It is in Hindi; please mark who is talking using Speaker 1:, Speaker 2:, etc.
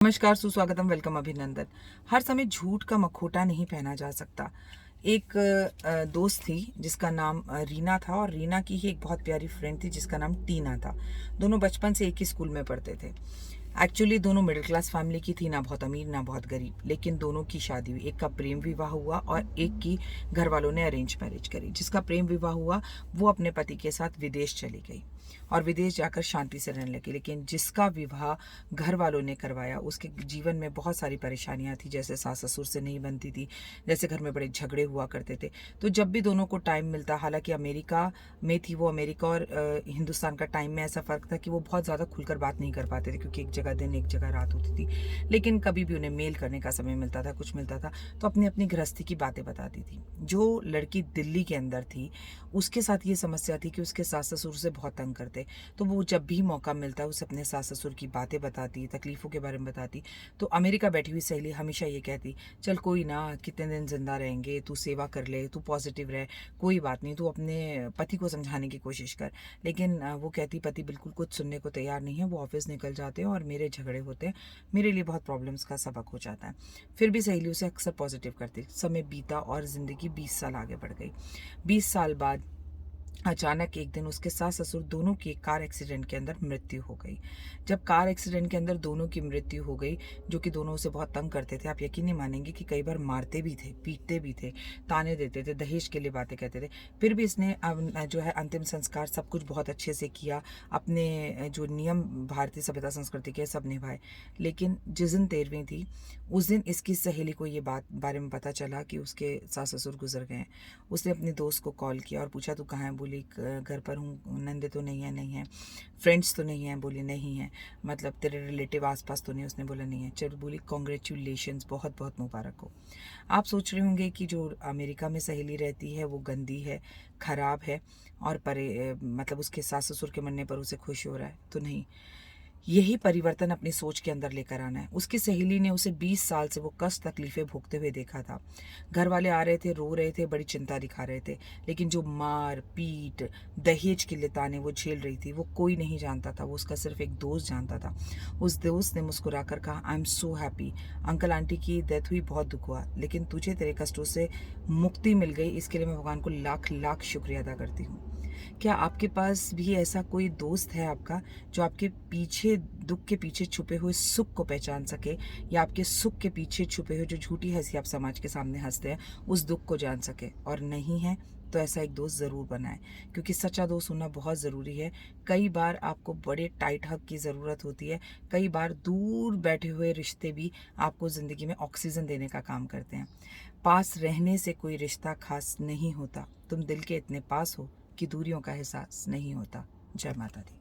Speaker 1: नमस्कार, सुस्वागतम, वेलकम, अभिनंदन। हर समय झूठ का मखोटा नहीं पहना जा सकता। एक दोस्त थी जिसका नाम रीना था, और रीना की ही एक बहुत प्यारी फ्रेंड थी जिसका नाम टीना था। दोनों बचपन से एक ही स्कूल में पढ़ते थे। एक्चुअली दोनों मिडिल क्लास फैमिली की थी, ना बहुत अमीर ना बहुत गरीब, लेकिन दोनों की शादी हुई। एक का प्रेम विवाह हुआ और एक की घर वालों ने अरेंज मैरिज करी। जिसका प्रेम विवाह हुआ वो अपने पति के साथ विदेश चली गई और विदेश जाकर शांति से रहने लगी। लेकिन जिसका विवाह घर वालों ने करवाया उसके जीवन में बहुत सारी परेशानियां थी, जैसे सास ससुर से नहीं बनती थी, जैसे घर में बड़े झगड़े हुआ करते थे। तो जब भी दोनों को टाइम मिलता, हालांकि अमेरिका में थी वो, अमेरिका और हिंदुस्तान का टाइम में ऐसा फ़र्क था कि वो बहुत ज़्यादा खुलकर बात नहीं कर पाते थे, क्योंकि एक जगह दिन एक जगह रात होती थी। लेकिन कभी भी उन्हें मेल करने का समय मिलता था, कुछ मिलता था, तो अपनी अपनी गृहस्थी की बातें बताती थी। जो लड़की दिल्ली के अंदर थी उसके साथ ये समस्या थी कि उसके सास ससुर से बहुत तंग करते। तो वो जब भी मौका मिलता उसे अपने सास ससुर की बातें बताती, तकलीफ़ों के बारे में बताती। तो अमेरिका बैठी हुई सहेली हमेशा ये कहती, चल कोई ना, कितने दिन जिंदा रहेंगे, तू सेवा कर ले, तू पॉजिटिव रहे, कोई बात नहीं, तू अपने पति को समझाने की कोशिश कर। लेकिन वो कहती पति बिल्कुल कुछ सुनने को तैयार नहीं है, वो ऑफिस निकल जाते हैं और मेरे झगड़े होते हैं, मेरे लिए बहुत प्रॉब्लम्स का सबक हो जाता है। फिर भी सहेली उसे अक्सर पॉजिटिव करती। समय बीता और ज़िंदगी 20 साल आगे बढ़ गई। 20 साल बाद अचानक एक दिन उसके सास ससुर दोनों की कार एक्सीडेंट के अंदर मृत्यु हो गई। जब कार एक्सीडेंट के अंदर दोनों की मृत्यु हो गई, जो कि दोनों उसे बहुत तंग करते थे, आप यकीन नहीं मानेंगे कि कई बार मारते भी थे, पीटते भी थे, ताने देते थे, दहेज के लिए बातें कहते थे। फिर भी इसने जो है अंतिम संस्कार सब कुछ बहुत अच्छे से किया, अपने जो नियम भारतीय सभ्यता संस्कृति के सब निभाए। लेकिन जिस दिन 13वीं थी उस दिन इसकी सहेली को ये बात बारे में पता चला कि उसके सास ससुर गुजर गए हैं। उसने अपने दोस्त को कॉल किया और पूछा, तू कहाँ है? बोली घर पर हूँ। नंदे तो नहीं है? नहीं है। फ्रेंड्स तो नहीं है? बोली नहीं है। मतलब तेरे रिलेटिव आसपास तो नहीं? उसने बोला नहीं है। चलो, बोली कॉन्ग्रेचुलेशंस, बहुत बहुत मुबारक हो। आप सोच रहे होंगे कि जो अमेरिका में सहेली रहती है वो गंदी है, खराब है, और मतलब उसके सास ससुर के मरने पर उसे खुश हो रहा है, तो नहीं। यही परिवर्तन अपनी सोच के अंदर लेकर आना है। उसकी सहेली ने उसे 20 साल से वो कष्ट तकलीफें भोगते हुए देखा था। घर वाले आ रहे थे, रो रहे थे, बड़ी चिंता दिखा रहे थे, लेकिन जो मार पीट, दहेज के लिए ताने वो झेल रही थी, वो कोई नहीं जानता था, वो उसका सिर्फ एक दोस्त जानता था। उस दोस्त ने मुस्कुराकर कहा, I am so happy, uncle aunty की डेथ हुई, बहुत दुख हुआ, लेकिन तुझे तेरे कष्टों से मुक्ति मिल गई, इसके लिए मैं भगवान को लाख लाख शुक्रिया अदा करती हूँ। क्या आपके पास भी ऐसा कोई दोस्त है आपका, जो आपके पीछे, दुख के पीछे छुपे हुए सुख को पहचान सके, या आपके सुख के पीछे छुपे हुए जो झूठी हंसी आप समाज के सामने हंसते हैं उस दुख को जान सके? और नहीं है तो ऐसा एक दोस्त ज़रूर बनाएं, क्योंकि सच्चा दोस्त होना बहुत ज़रूरी है। कई बार आपको बड़े टाइट हग की ज़रूरत होती है, कई बार दूर बैठे हुए रिश्ते भी आपको ज़िंदगी में ऑक्सीजन देने का काम करते हैं। पास रहने से कोई रिश्ता खास नहीं होता, तुम दिल के इतने पास हो कि दूरियों का एहसास नहीं होता। जय माता दी।